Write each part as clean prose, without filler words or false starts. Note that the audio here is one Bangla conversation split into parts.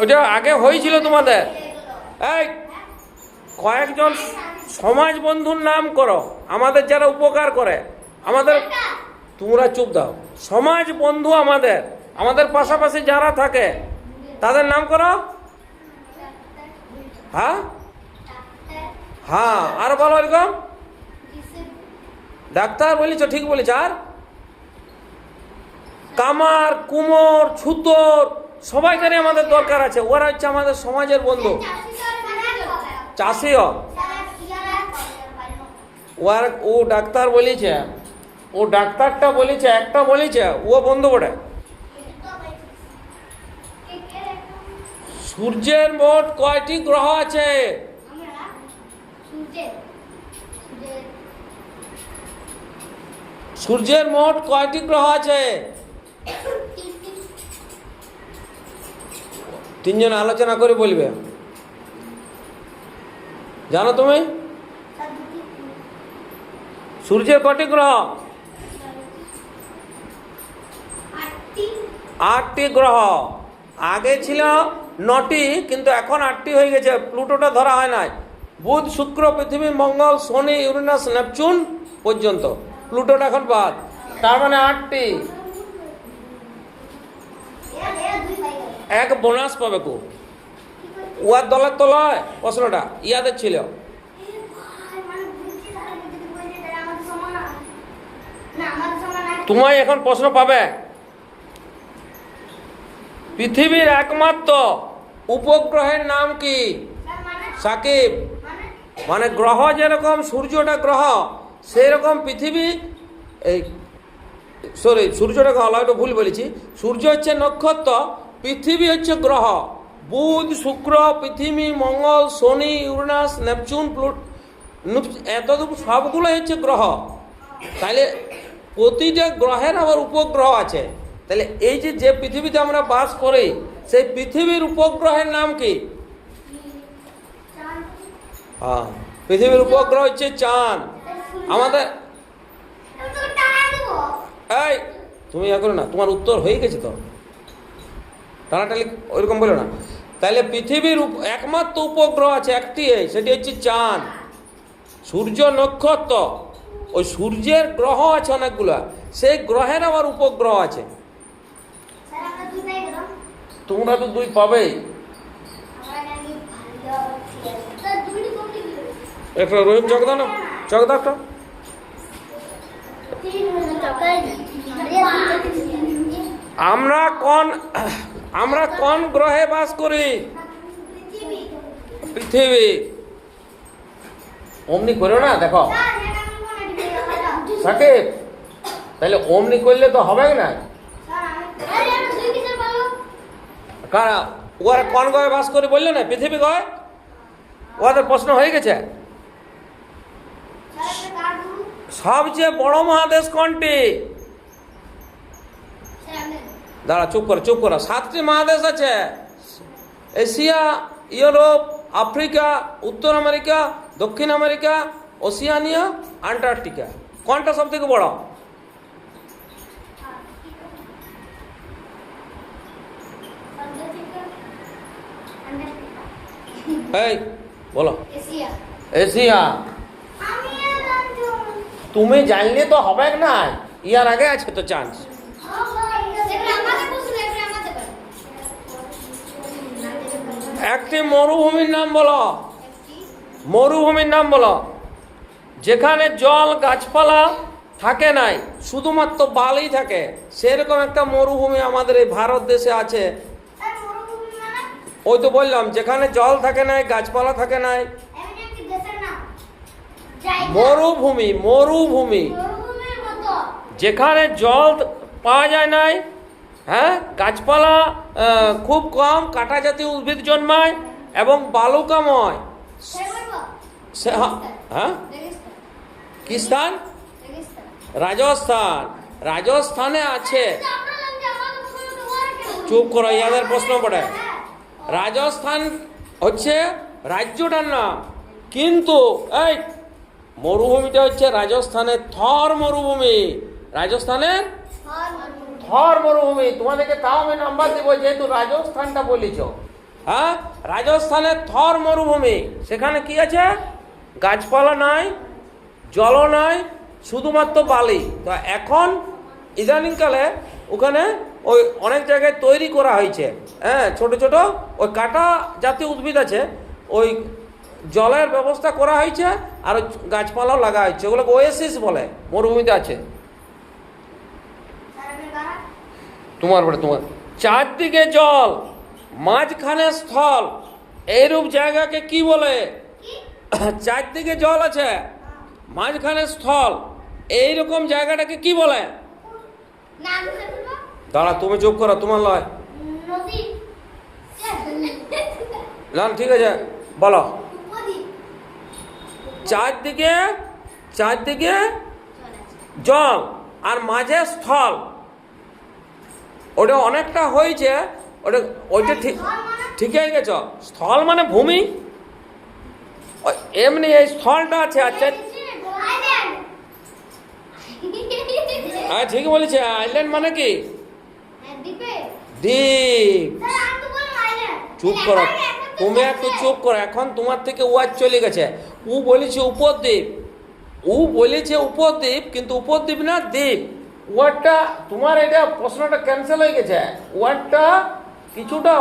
ওটা আগে হয়েছিল তোমাদের। এই কয়েকজন সমাজ বন্ধুর নাম করো, আমাদের যারা উপকার করে আমাদের। তোমরা চুপ দাও। সমাজ বন্ধু আমাদের, আমাদের পাশাপাশি যারা থাকে তাদের নাম করো। হ্যাঁ হ্যাঁ, আর বলো এরকম। ডাক্তার বলেছ, ঠিক বলেছ। আর কামার, কুমোর, ছুতোর সবাইকারই আমাদের দরকার আছে। ওরা হচ্ছে আমাদের সমাজের বন্ধু। চাষিও ওর, ও ডাক্তার বলেছে, ও ডাক্তারটা বলেছে, একটা বলেছে ও বন্ধু বটে। সূর্যের মোট কয়টি গ্রহ আছে? সূর্যের মোট কয়টি গ্রহ আছে? তিনজন আলোচনা করে বলবে। জানো তুমি সূর্যের কয়টি গ্রহ? 8টি গ্রহ। আগে ছিল 9টি, কিন্তু এখন 8টি হয়ে গেছে। প্লুটোটা ধরা হয় নাই। বুধ, শুক্র, পৃথিবী, মঙ্গল, শনি, ইউরেনাস, নেপচুন পর্যন্ত। প্লুটোটা এখন বাদ, তার মানে 8টি। এক বোনাস পাবে কো। উয়ার দলের তলায় প্রশ্নটা ইয়াদের ছিল। তোমায় এখন প্রশ্ন পাবে। পৃথিবীর একমাত্র উপগ্রহের নাম কি? সাকিব। মানে গ্রহ যেরকম সূর্যটা গ্রহ, সেই রকম পৃথিবী, এই সরি সূর্যটা গ্রহ, একটু ভুল বলেছি। সূর্য হচ্ছে নক্ষত্র, পৃথিবী হচ্ছে গ্রহ। বুধ, শুক্র, পৃথিবী, মঙ্গল, শনি, ইউরেনাস, নেপচুন, এতটুকু সবগুলো হচ্ছে গ্রহ। তাহলে প্রতিটা গ্রহের আবার উপগ্রহ আছে। তাহলে এই যে পৃথিবীতে আমরা বাস করি, সেই পৃথিবীর উপগ্রহের নাম কি? হ্যাঁ, পৃথিবীর উপগ্রহ হচ্ছে চাঁদ। আমাদের এই তুমি এখন না, তোমার উত্তর হয়ে গেছে তো, টানাটালি ওইরকম বলো না। তাহলে পৃথিবীর একমাত্র উপগ্রহ আছে একটি, সেটি হচ্ছে চাঁদ। সূর্য নক্ষত্র, ওই সূর্যের গ্রহ আছে অনেকগুলা, সেই গ্রহের আবার উপগ্রহ আছে। তোমরা তো 2 পাবেই। একটা রহিম চক দাও না, চক দাও একটা। আমরা কোন গ্রহে বাস করি? পৃথিবী। অমনি করো না, দেখো সাকিব, তাহলে অমনি করলে তো হবে না। কারা ওরা কোন গ্রহে বাস করে বললে না? পৃথিবী গ্রহে। ওদের প্রশ্ন হয়ে গেছে। সবচেয়ে বড় মহাদেশ কোনটি? দাঁড়া, চুপ করো চুপ করো। 7টি মহাদেশ আছে। এশিয়া, ইউরোপ, আফ্রিকা, উত্তর আমেরিকা, দক্ষিণ আমেরিকা, ওসিয়ানিয়া, আন্টার্কটিকা। কোনটা সব থেকে বড়? এই বলো। এশিয়া। তুমি জানলে তো হবে না, ইয়ার আগে আছে তো চান্স। একটি মরুভূমির নাম বলো। মরুভূমির নাম বলো, যেখানে জল গাছপালা থাকে নাই, শুধুমাত্র বালি থাকে, সেরকম একটা মরুভূমি আমাদের এই ভারত দেশে আছে। ওই তো বললাম, যেখানে জল থাকে নাই, গাছপালা থাকে নাই। মরুভূমি। মরুভূমি যেখানে জল পাওয়া যায় নাই, হ্যাঁ, গাছপালা খুব কম, কাঁটা জাতীয় উদ্ভিদ জন্মায় এবং বালুকাময়। হ্যাঁ, কি স্থান? রাজস্থান। রাজস্থানে আছে। চুপ করো, ইয়াদের প্রশ্ন পড়ে। রাজস্থান হচ্ছে রাজ্যটার নাম, কিন্তু এই মরুভূমিটা হচ্ছে রাজস্থানের থর মরুভূমি। রাজস্থানের থর মরুভূমি। তোমাদেরকে তাও আমি নাম্বার দেবো, যেহেতু রাজস্থানটা বলেছ। হ্যাঁ, রাজস্থানের থর মরুভূমি, সেখানে কি আছে? গাছপালা নাই, জলও নাই, শুধুমাত্র বালি। তো এখন ইদানিংকালে ওখানে ওই অনেক জায়গায় তৈরি করা হয়েছে, হ্যাঁ, ছোট ছোট ওই কাটা জাতীয় উদ্ভিদ আছে, ওই জলের ব্যবস্থা করা হয়েছে, আর ওই গাছপালাও লাগা হয়েছে, ওগুলোকে ওয়েসিস বলে, মরুভূমিতে আছে। তোমার চারদিকে জল, মাঝখানে স্থল, এইরূপ জায়গাকে কি বলে? চারদিকে জল আছে, মাঝখানে স্থল, এইরকম জায়গাটাকে কি বলে? দাঁড়া, তুমি চুপ করো, তোমার লয়। না ঠিক আছে, বলো। চারদিকে জল আর মাঝে স্থল, ওটা অনেকটা হয়েছে, ওইটা ঠিক হয়ে গেছ। স্থল মানে ভূমি, এমনি এই স্থলটা আছে। আচ্ছা, হ্যাঁ ঠিক বলেছে। আইল্যান্ড মানে কি? দ্বীপ। চুপ করো, তুমি একটু চুপ করো। এখন তোমার থেকে ওয়াজ চলে গেছে। ও বলেছে উপদ্বীপ, কিন্তু উপদ্বীপ না, দ্বীপ। ওয়ার্ডটা তোমার, এটা প্রশ্নটা ক্যান্সেল হয়ে গেছে। ওয়ার্ডটা কিছুটা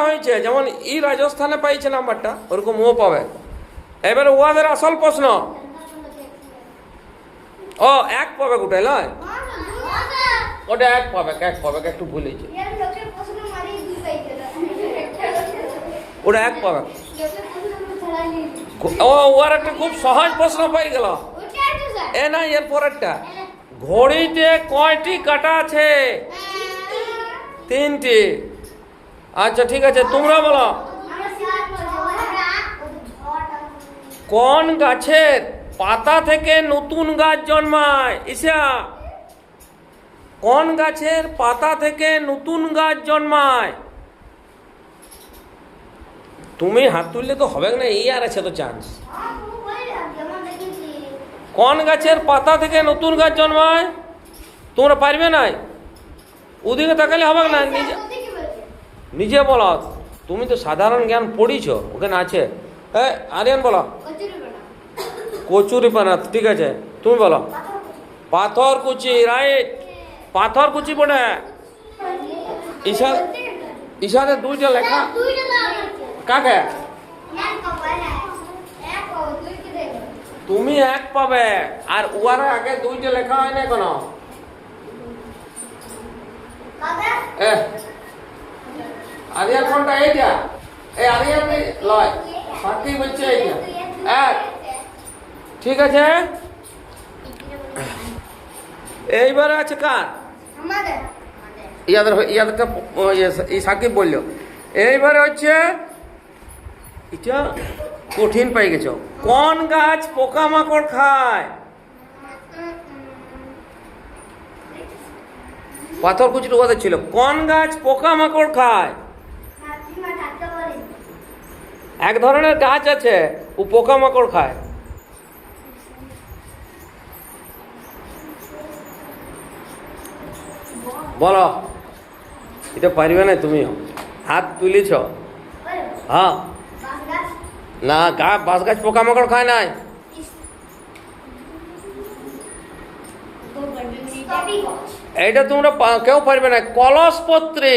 হয়েছে, যেমন ই রাজস্থানে পাইছে নাম্বারটা, ওরকম ও পাবে। এবারে ওয়াদের আসল প্রশ্ন, ও এক পাবে কোটায় নয়, ওটা এক পাবে, একটু ভুলেছে, ওটা এক পাবে। ওর একটা খুব সহজ প্রশ্ন পাই গেল। এ না, এর পরেরটা, ঘড়িতে কয়টি কাঁটা আছে? 3টি। আচ্ছা ঠিক আছে, তোমরা বলো। কোন গাছের পাতা থেকে নতুন গাছ জন্মায়? ঈশা, কোন গাছের পাতা থেকে নতুন গাছ জন্মায়? তুমি হাত তুললে তো হবে না, এই আর আছে তো চান্স। কোন গাছের পাতা থেকে নতুন গাছ জন্মায়? তোমরা পারবে না, ওদিকে তাকালে হবে না, নিজে বলো। তুমি তো সাধারণ জ্ঞান পড়িছ, ওখানে আছে। আরিয়ান বলো। কচুরিপানা, ঠিক আছে, তুমি বলো। পাথরকুচি, রাইট। পাথরকুচি পড়ে ঈশাদের 2টা লেখা। কাকে? তুমি এক পাবে, আর উয়ার আগে 2টা লেখা হয় না কোনো। আরিয়ান কোনটা? এইটা। এই আরিয়ান লয়, সাথী বলছে এইটা এক। ঠিক আছে, এইবারে আছে কার? ইয়াদেরটা সাকিব বললো। এইবারে হচ্ছে, এটা কঠিন পাই গেছ। কোন গাছ পোকামাকড় খায়? পাথরকুচির কথা ছিল। কোন গাছ পোকামাকড় খায়? এক ধরনের গাছ আছে, ও পোকামাকড় খায়। বলো, এটা পারবে না তুমি? হাত তুলেছ? হ্যাঁ না, বাঁশ গাছ পোকামাকড় খায় নাই। এইটা তোমরা কেউ পারবে না। কলসপত্রী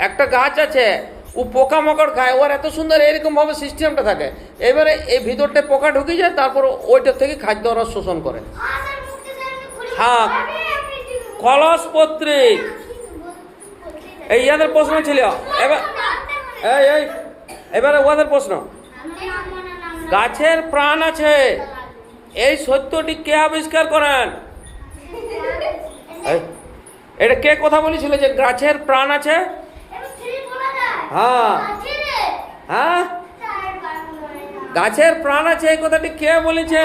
একটা গাছ আছে, ও পোকামাকড় খায়। ওর এত সুন্দর এরকম ভাবে সিস্টেমটা থাকে। এবারে এই ভিতরটা পোকা ঢুকে যায়, তারপর ওইটার থেকে খাদ্য রস শোষণ করে। হ্যাঁ, কলসপত্রী। এই ইয়াদের প্রশ্ন ছিল। এবারে ওদের প্রশ্ন, গাছের প্রাণ আছে, এই সত্যটি কে আবিষ্কার করেন? এটা কে কথা বলেছিল যে গাছের প্রাণ আছে? হ্যাঁ হ্যাঁ, গাছের প্রাণ আছে, এই কথাটি কে বলেছে?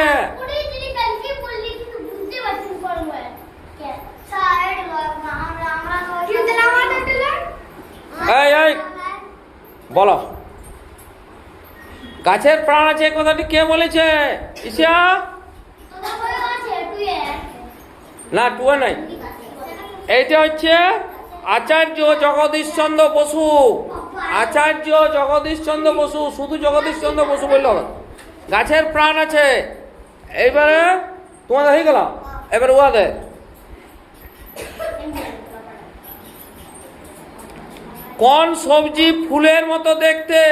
বলো, গাছের প্রাণ আছে এই কথাটি কে বলেছে? ঈশা না, টুয়া নাই। এইটা হচ্ছে আচার্য জগদীশচন্দ্র বসু। আচার্য জগদীশচন্দ্র বসু, শুধু জগদীশচন্দ্র বসু বললো হবে। গাছের প্রাণ আছে। এইবারে তোমাদের হয়ে গেল, এবার উহাদের কোন সবজি ফুলের মতো দেখতে?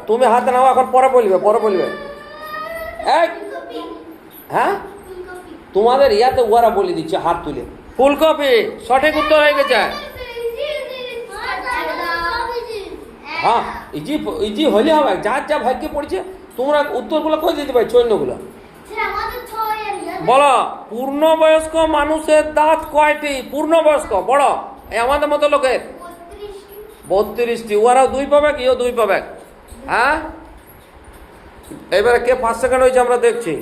তুমি হাতে নাও, এখন পরে বলবে। এক, হ্যাঁ তোমাদের ইয়াতে ওরা বলে দিচ্ছে হাত তুলে। ফুলকপি সঠিক উত্তর হয়ে গেছে। হ্যাঁ, ইজি ইজি হলে হবে, যার যা ভাগ্যে পড়ছে। তোমরা উত্তরগুলো কই দিতে পারি, চৈন্যগুলো বলো। পূর্ণবয়স্ক মানুষের দাঁত কয়টি? পূর্ণবয়স্ক বড়, এই আমাদের মতো লোকের 32টি। ওরাও 2 পাবে, কেউ 2 পাবে। হ্যাঁ, এবারে কে 5 সেকেন্ড হয়েছে আমরা দেখছি।